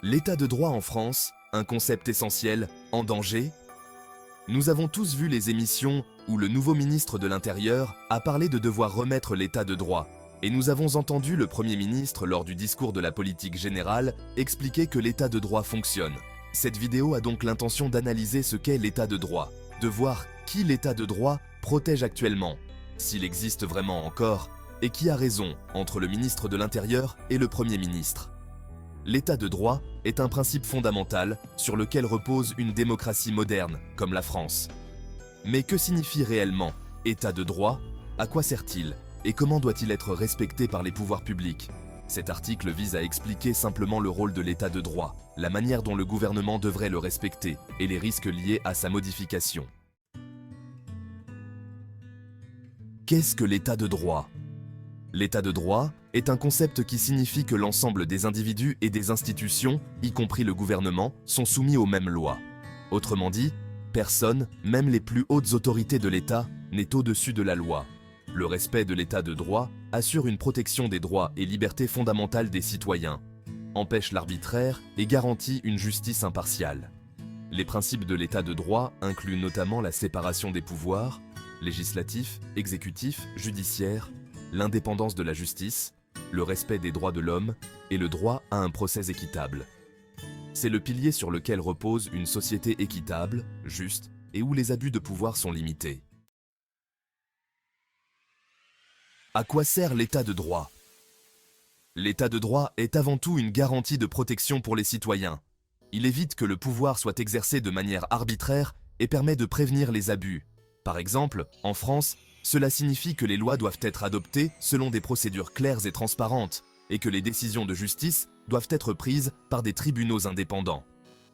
L'état de droit en France, un concept essentiel, en danger? Nous avons tous vu les émissions où le nouveau ministre de l'Intérieur a parlé de devoir remettre l'état de droit. Et nous avons entendu le Premier ministre, lors du discours de la politique générale, expliquer que l'état de droit fonctionne. Cette vidéo a donc l'intention d'analyser ce qu'est l'état de droit, de voir qui l'état de droit protège actuellement, s'il existe vraiment encore, et qui a raison entre le ministre de l'Intérieur et le Premier ministre. L'état de droit est un principe fondamental sur lequel repose une démocratie moderne comme la France. Mais que signifie réellement état de droit? À quoi sert-il? Et comment doit-il être respecté par les pouvoirs publics? Cet article vise à expliquer simplement le rôle de l'état de droit, la manière dont le gouvernement devrait le respecter et les risques liés à sa modification. Qu'est-ce que l'état de droit? L'état de droit est un concept qui signifie que l'ensemble des individus et des institutions, y compris le gouvernement, sont soumis aux mêmes lois. Autrement dit, personne, même les plus hautes autorités de l'État, n'est au-dessus de la loi. Le respect de l'état de droit assure une protection des droits et libertés fondamentales des citoyens, empêche l'arbitraire et garantit une justice impartiale. Les principes de l'état de droit incluent notamment la séparation des pouvoirs, législatif, exécutif, judiciaire, l'indépendance de la justice, le respect des droits de l'homme et le droit à un procès équitable. C'est le pilier sur lequel repose une société équitable, juste et où les abus de pouvoir sont limités. À quoi sert l'état de droit? L'état de droit est avant tout une garantie de protection pour les citoyens. Il évite que le pouvoir soit exercé de manière arbitraire et permet de prévenir les abus. Par exemple, en France, cela signifie que les lois doivent être adoptées selon des procédures claires et transparentes et que les décisions de justice doivent être prises par des tribunaux indépendants.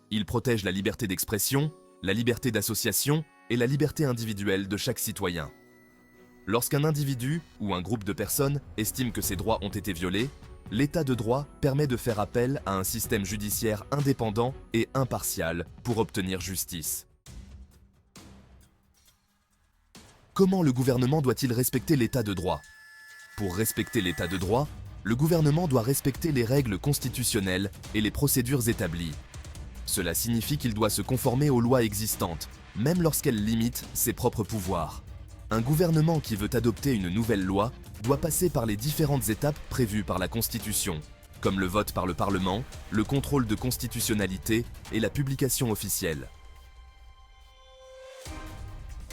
Il protège la liberté d'expression, la liberté d'association et la liberté individuelle de chaque citoyen. Lorsqu'un individu ou un groupe de personnes estime que ses droits ont été violés, l'état de droit permet de faire appel à un système judiciaire indépendant et impartial pour obtenir justice. Comment le gouvernement doit-il respecter l'état de droit? Pour respecter l'état de droit, le gouvernement doit respecter les règles constitutionnelles et les procédures établies. Cela signifie qu'il doit se conformer aux lois existantes, même lorsqu'elles limitent ses propres pouvoirs. Un gouvernement qui veut adopter une nouvelle loi doit passer par les différentes étapes prévues par la Constitution, comme le vote par le Parlement, le contrôle de constitutionnalité et la publication officielle.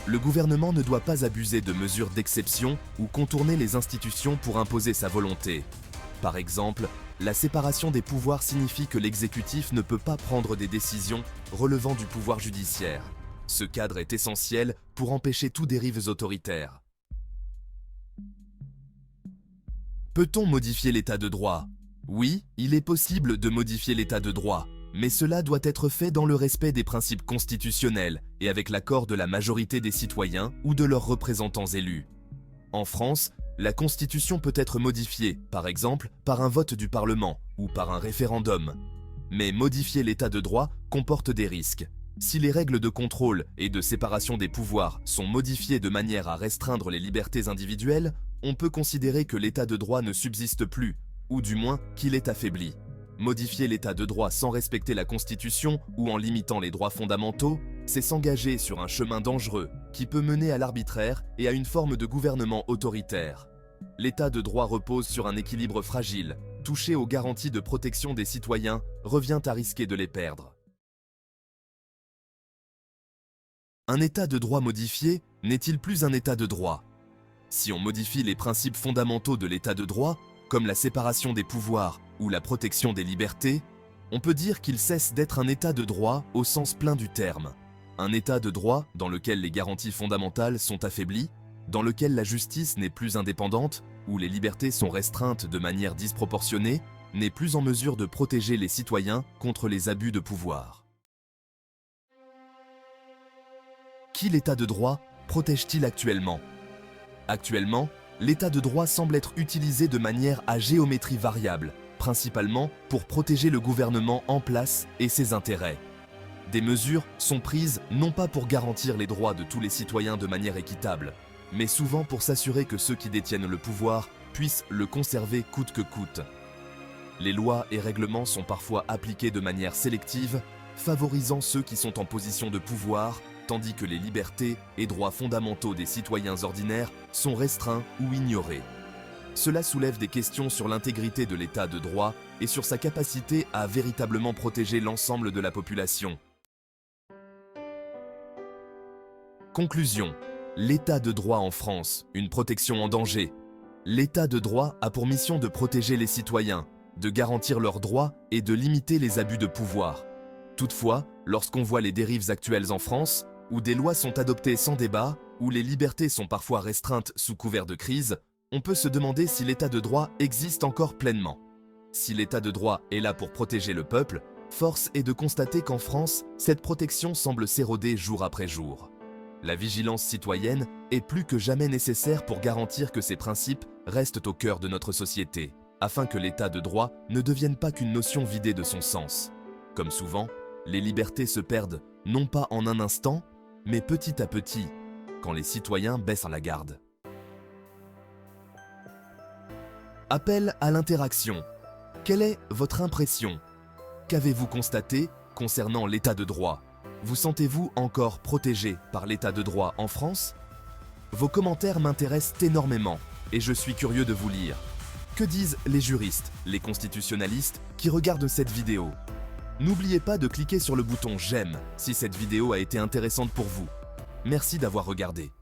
Le gouvernement ne doit pas abuser de mesures d'exception ou contourner les institutions pour imposer sa volonté. Par exemple, la séparation des pouvoirs signifie que l'exécutif ne peut pas prendre des décisions relevant du pouvoir judiciaire. Ce cadre est essentiel pour empêcher toute dérive autoritaire. Peut-on modifier l'état de droit? Oui, il est possible de modifier l'état de droit, mais cela doit être fait dans le respect des principes constitutionnels et avec l'accord de la majorité des citoyens ou de leurs représentants élus. En France, la Constitution peut être modifiée, par exemple, par un vote du Parlement ou par un référendum. Mais modifier l'état de droit comporte des risques. Si les règles de contrôle et de séparation des pouvoirs sont modifiées de manière à restreindre les libertés individuelles, on peut considérer que l'état de droit ne subsiste plus, ou du moins qu'il est affaibli. Modifier l'état de droit sans respecter la Constitution ou en limitant les droits fondamentaux, c'est s'engager sur un chemin dangereux qui peut mener à l'arbitraire et à une forme de gouvernement autoritaire. L'état de droit repose sur un équilibre fragile. Toucher aux garanties de protection des citoyens revient à risquer de les perdre. Un état de droit modifié n'est-il plus un état de droit? Si on modifie les principes fondamentaux de l'état de droit, comme la séparation des pouvoirs ou la protection des libertés, on peut dire qu'il cesse d'être un état de droit au sens plein du terme. Un état de droit dans lequel les garanties fondamentales sont affaiblies, dans lequel la justice n'est plus indépendante, où les libertés sont restreintes de manière disproportionnée, n'est plus en mesure de protéger les citoyens contre les abus de pouvoir. Qui l'état de droit protège-t-il actuellement? Actuellement, l'état de droit semble être utilisé de manière à géométrie variable, principalement pour protéger le gouvernement en place et ses intérêts. Des mesures sont prises non pas pour garantir les droits de tous les citoyens de manière équitable, mais souvent pour s'assurer que ceux qui détiennent le pouvoir puissent le conserver coûte que coûte. Les lois et règlements sont parfois appliqués de manière sélective, favorisant ceux qui sont en position de pouvoir, tandis que les libertés et droits fondamentaux des citoyens ordinaires sont restreints ou ignorés. Cela soulève des questions sur l'intégrité de l'état de droit et sur sa capacité à véritablement protéger l'ensemble de la population. Conclusion. L'état de droit en France, une protection en danger. L'état de droit a pour mission de protéger les citoyens, de garantir leurs droits et de limiter les abus de pouvoir. Toutefois, lorsqu'on voit les dérives actuelles en France, où des lois sont adoptées sans débat, où les libertés sont parfois restreintes sous couvert de crise, on peut se demander si l'état de droit existe encore pleinement. Si l'état de droit est là pour protéger le peuple, force est de constater qu'en France, cette protection semble s'éroder jour après jour. La vigilance citoyenne est plus que jamais nécessaire pour garantir que ces principes restent au cœur de notre société, afin que l'état de droit ne devienne pas qu'une notion vidée de son sens. Comme souvent, les libertés se perdent non pas en un instant, mais petit à petit, quand les citoyens baissent la garde. Appel à l'interaction. Quelle est votre impression? Qu'avez-vous constaté concernant l'état de droit? Vous sentez-vous encore protégé par l'état de droit en France? Vos commentaires m'intéressent énormément et je suis curieux de vous lire. Que disent les juristes, les constitutionnalistes qui regardent cette vidéo? N'oubliez pas de cliquer sur le bouton j'aime si cette vidéo a été intéressante pour vous. Merci d'avoir regardé.